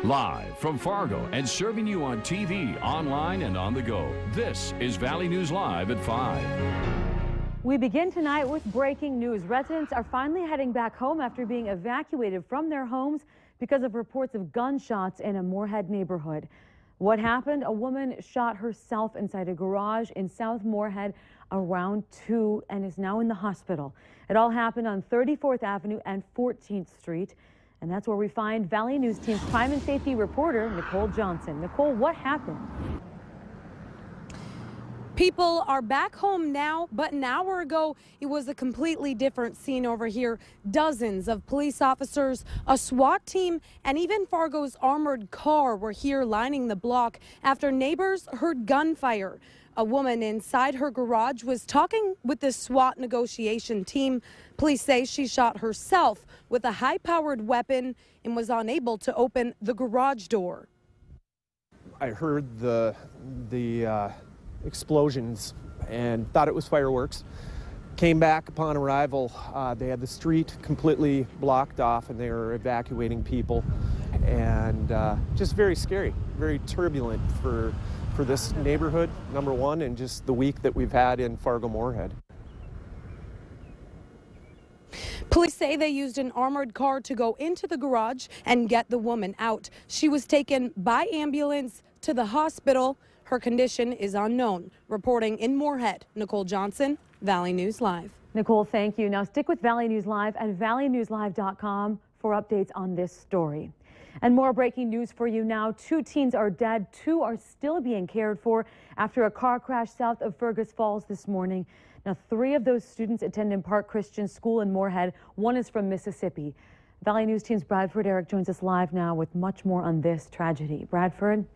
Live from Fargo and serving you on TV, online, and on the go, this is Valley News Live at 5. We begin tonight with breaking news. Residents are finally heading back home after being evacuated from their homes because of reports of gunshots in a Moorhead neighborhood. What happened? A woman shot herself inside a garage in South Moorhead around 2 and is now in the hospital. It all happened on 34th Avenue and 14th Street. And that's where we find Valley News Team's crime and safety reporter, Nicole Johnson. Nicole, what happened? People are back home now, but an hour ago, it was a completely different scene over here. Dozens of police officers, a SWAT team, and even Fargo's armored car were here lining the block after neighbors heard gunfire. A woman inside her garage was talking with the SWAT negotiation team. Police say she shot herself with a high-powered weapon and was unable to open the garage door. I heard the explosions and thought it was fireworks. Came back upon arrival. They had the street completely blocked off and they were evacuating people. And just very scary, very turbulent for this neighborhood, number one, and just the week that we've had in Fargo-Moorhead. Police say they used an armored car to go into the garage and get the woman out. She was taken by ambulance to the hospital. Her condition is unknown. Reporting in Moorhead, Nicole Johnson, Valley News Live. Nicole, thank you. Now stick with Valley News Live and valleynewslive.com for updates on this story. And more breaking news for you now. 2 teens are dead. 2 are still being cared for after a car crash south of Fergus Falls this morning. Now, 3 of those students attend in Park Christian School in Moorhead. 1 is from Mississippi. Valley News Team's Bradford Eric joins us live now with much more on this tragedy. Bradford?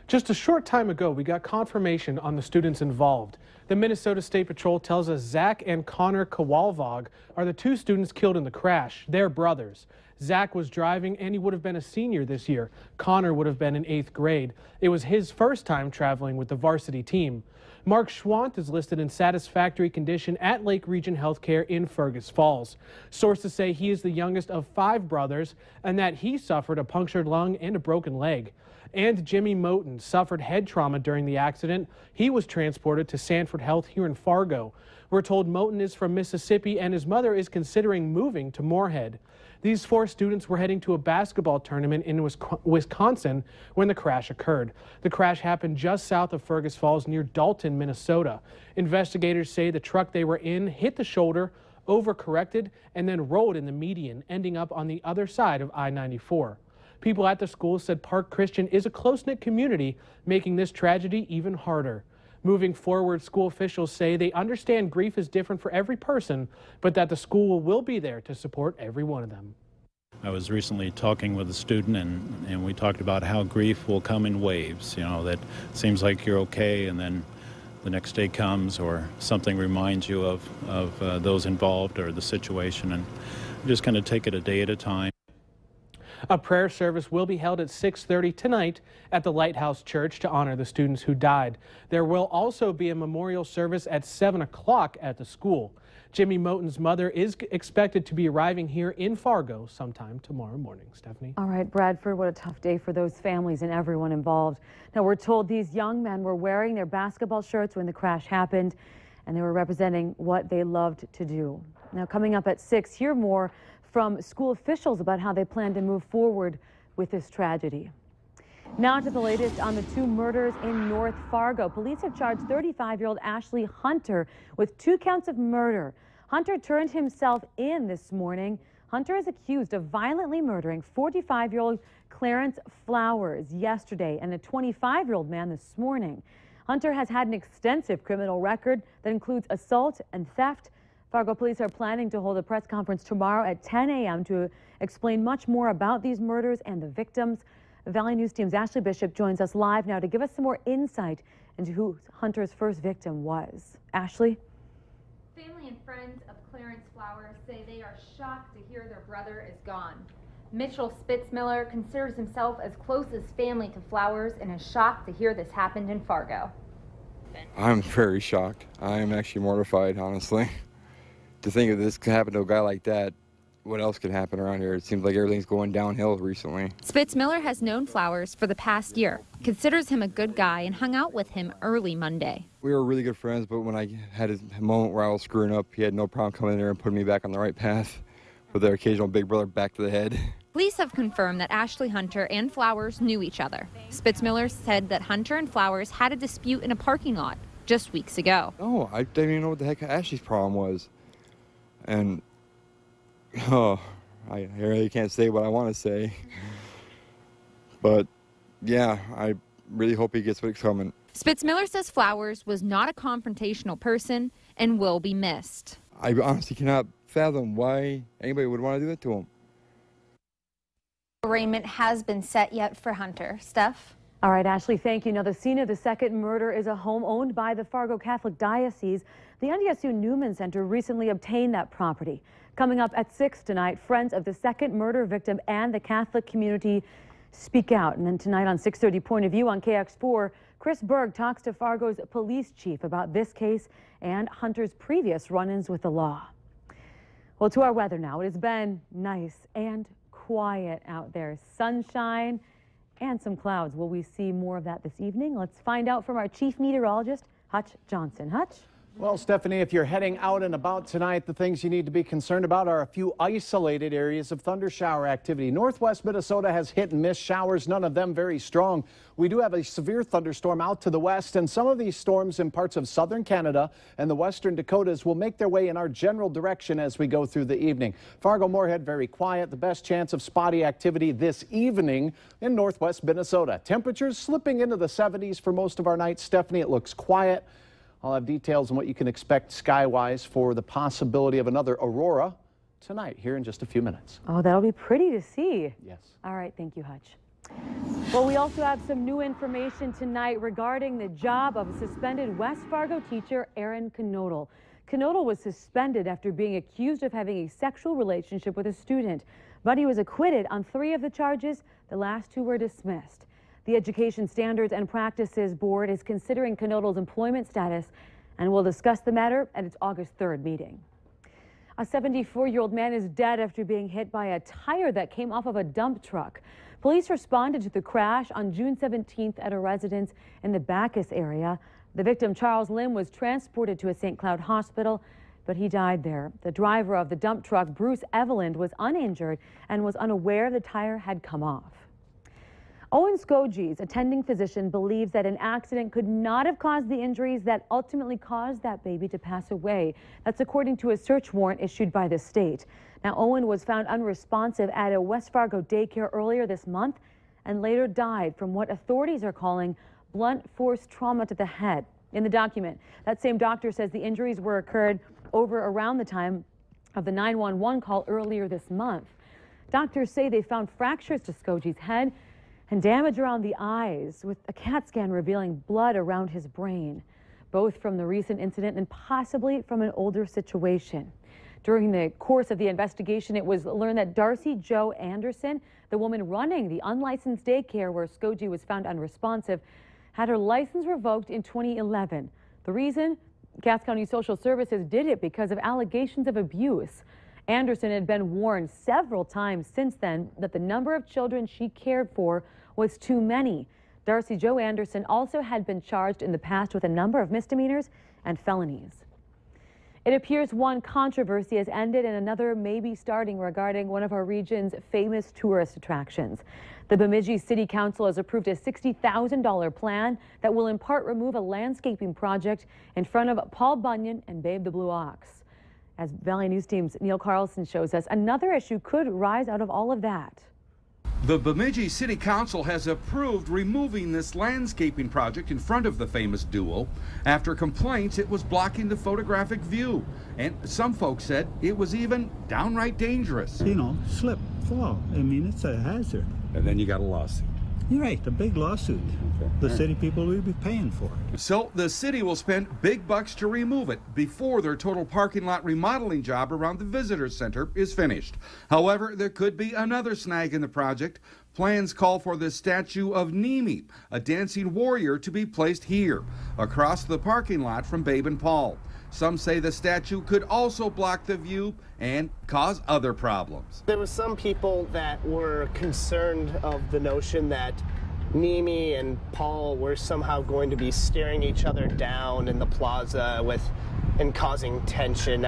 Just a short time ago, we got confirmation on the students involved. The Minnesota State Patrol tells us Zach and Connor Kowalvog are the 2 students killed in the crash. They're brothers. Zach was driving and he would have been a senior this year. Connor would have been in 8th grade. It was his first time traveling with the varsity team. Mark Schwant is listed in satisfactory condition at Lake Region Healthcare in Fergus Falls. Sources say he is the youngest of 5 brothers and that he suffered a punctured lung and a broken leg. And Jimmy Moten suffered head trauma during the accident. He was transported to Sanford Health here in Fargo. We're told Moten is from Mississippi and his mother is considering moving to Moorhead. These 4 students were heading to a basketball tournament in Wisconsin when the crash occurred. The crash happened just south of Fergus Falls near Dalton, Minnesota. Investigators say the truck they were in hit the shoulder, overcorrected, and then rolled in the median, ending up on the other side of I-94. People at the school said Park Christian is a close-knit community, making this tragedy even harder. Moving forward, school officials say they understand grief is different for every person, but that the school will be there to support every one of them. I was recently talking with a student and we talked about how grief will come in waves. You know, that seems like you're okay and then the next day comes or something reminds you of those involved or the situation, and just kind of take it a day at a time. A prayer service will be held at 6:30 tonight at the Lighthouse Church to honor the students who died. There will also be a memorial service at 7 o'clock at the school. Jimmy Moten's mother is expected to be arriving here in Fargo sometime tomorrow morning. Stephanie? All right, Bradford, what a tough day for those families and everyone involved. Now, we're told these young men were wearing their basketball shirts when the crash happened, and they were representing what they loved to do. Now, coming up at 6, hear more from school officials about how they plan to move forward with this tragedy. Now to the latest on the 2 murders in North Fargo. Police have charged 35-year-old Ashley Hunter with 2 counts of murder. Hunter turned himself in this morning. Hunter is accused of violently murdering 45-year-old Clarence Flowers yesterday and a 25-year-old man this morning. Hunter has had an extensive criminal record that includes assault and theft. Fargo police are planning to hold a press conference tomorrow at 10 a.m. to explain much more about these murders and the victims. Valley News Team's Ashley Bishop joins us live now to give us some more insight into who Hunter's first victim was. Ashley? Family and friends of Clarence Flowers say they are shocked to hear their brother is gone. Mitchell Spitzmiller considers himself as close as family to Flowers and is shocked to hear this happened in Fargo. I'm very shocked. I am actually mortified, honestly. To think of this could happen to a guy like that what else could happen around here? It seems like everything's going downhill recently. Spitzmiller has known Flowers for the past year, considers him a good guy, and hung out with him early Monday. We were really good friends, but when I had a moment where I was screwing up, he had no problem coming in there and putting me back on the right path with their occasional big brother back to the head. Police have confirmed that Ashley Hunter and Flowers knew each other. Spitzmiller said that Hunter and Flowers had a dispute in a parking lot just weeks ago. Oh, I didn't even know what the heck Ashley's problem was. And, oh, I really can't say what I want to say. But, yeah, I really hope he gets what's coming. Spitzmiller says Flowers was not a confrontational person and will be missed. I honestly cannot fathom why anybody would want to do that to him. Arraignment has been set yet for Hunter. Steph? All right, Ashley, thank you. Now, the scene of the second murder is a home owned by the Fargo Catholic Diocese. The NDSU Newman Center recently obtained that property. Coming up at 6 tonight, friends of the second murder victim and the Catholic community speak out. And then tonight on 6:30 Point of View on KX4, Chris Berg talks to Fargo's police chief about this case and Hunter's previous run-ins with the law. Well, to our weather now. It has been nice and quiet out there. Sunshine and some clouds. Will we see more of that this evening? Let's find out from our chief meteorologist, Hutch Johnson. Hutch? Well, Stephanie, if you're heading out and about tonight, the things you need to be concerned about are a few isolated areas of thunder shower activity. Northwest Minnesota has hit and miss showers, none of them very strong. We do have a severe thunderstorm out to the west, and some of these storms in parts of southern Canada and the western Dakotas will make their way in our general direction as we go through the evening. Fargo-Moorhead, very quiet. The best chance of spotty activity this evening in northwest Minnesota. Temperatures slipping into the 70s for most of our night. Stephanie, it looks quiet. I'll have details on what you can expect skywise for the possibility of another aurora tonight here in just a few minutes. Oh, that'll be pretty to see. Yes. All right, thank you, Hutch. Well, we also have some new information tonight regarding the job of suspended West Fargo teacher Aaron Knodel. Knodel was suspended after being accused of having a sexual relationship with a student, but he was acquitted on 3 of the charges. The last 2 were dismissed. The Education Standards and Practices Board is considering Knodel's employment status and will discuss the matter at its August 3rd meeting. A 74-year-old man is dead after being hit by a tire that came off of a dump truck. Police responded to the crash on June 17th at a residence in the Bacchus area. The victim, Charles Lim, was transported to a St. Cloud hospital, but he died there. The driver of the dump truck, Bruce Eveland, was uninjured and was unaware the tire had come off. Owen Skoji's attending physician believes that an accident could not have caused the injuries that ultimately caused that baby to pass away. That's according to a search warrant issued by the state. Now, Owen was found unresponsive at a West Fargo daycare earlier this month and later died from what authorities are calling blunt force trauma to the head. In the document, that same doctor says the injuries were occurred around the time of the 911 call earlier this month. Doctors say they found fractures to Skoji's head and damage around the eyes, with a CAT scan revealing blood around his brain, both from the recent incident and possibly from an older situation. During the course of the investigation, it was learned that Darcy Jo Anderson, the woman running the unlicensed daycare where Skoji was found unresponsive, had her license revoked in 2011. The reason? Cass County Social Services did it because of allegations of abuse. Anderson had been warned several times since then that the number of children she cared for was too many. Darcy Jo Anderson also had been charged in the past with a number of misdemeanors and felonies. It appears one controversy has ended and another may be starting regarding one of our region's famous tourist attractions. The Bemidji City Council has approved a $60,000 plan that will in part remove a landscaping project in front of Paul Bunyan and Babe the Blue Ox. As Valley News Team's Neil Carlson shows us, another issue could rise out of all of that. The Bemidji City Council has approved removing this landscaping project in front of the famous duo after complaints it was blocking the photographic view. And some folks said it was even downright dangerous. You know, slip, fall. I mean, it's a hazard. And then you got a lawsuit. You're right, a big lawsuit. Okay. The city people will be paying for it. So the city will spend big bucks to remove it before their total parking lot remodeling job around the visitor center is finished. However, there could be another snag in the project. Plans call for the statue of Nemi, a dancing warrior, to be placed here, across the parking lot from Babe and Paul. Some say the statue could also block the view and cause other problems. There was some people that were concerned of the notion that Mimi and Paul were somehow going to be staring each other down in the plaza and causing tension.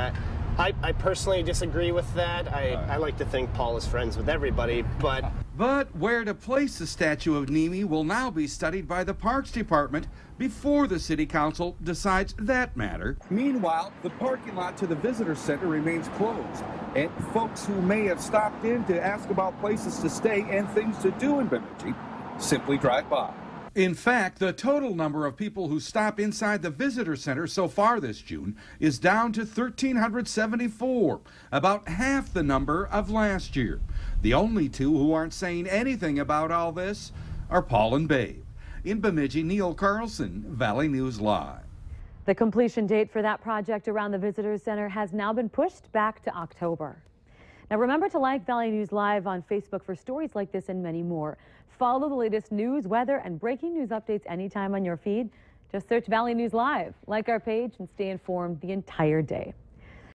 I personally disagree with that. I like to think Paul is friends with everybody, but... But where to place the statue of Mimi will now be studied by the Parks Department before the City Council decides that matter. Meanwhile, the parking lot to the visitor center remains closed, and folks who may have stopped in to ask about places to stay and things to do in Bemidji simply drive by. In fact, the total number of people who stop inside the visitor center so far this June is down to 1,374, about half the number of last year. The only two who aren't saying anything about all this are Paul and Babe. In Bemidji, Neil Carlson, Valley News Live. The completion date for that project around the visitor center has now been pushed back to October. Now remember to like Valley News Live on Facebook for stories like this and many more. Follow the latest news, weather, and breaking news updates anytime on your feed. Just search Valley News Live, like our page, and stay informed the entire day.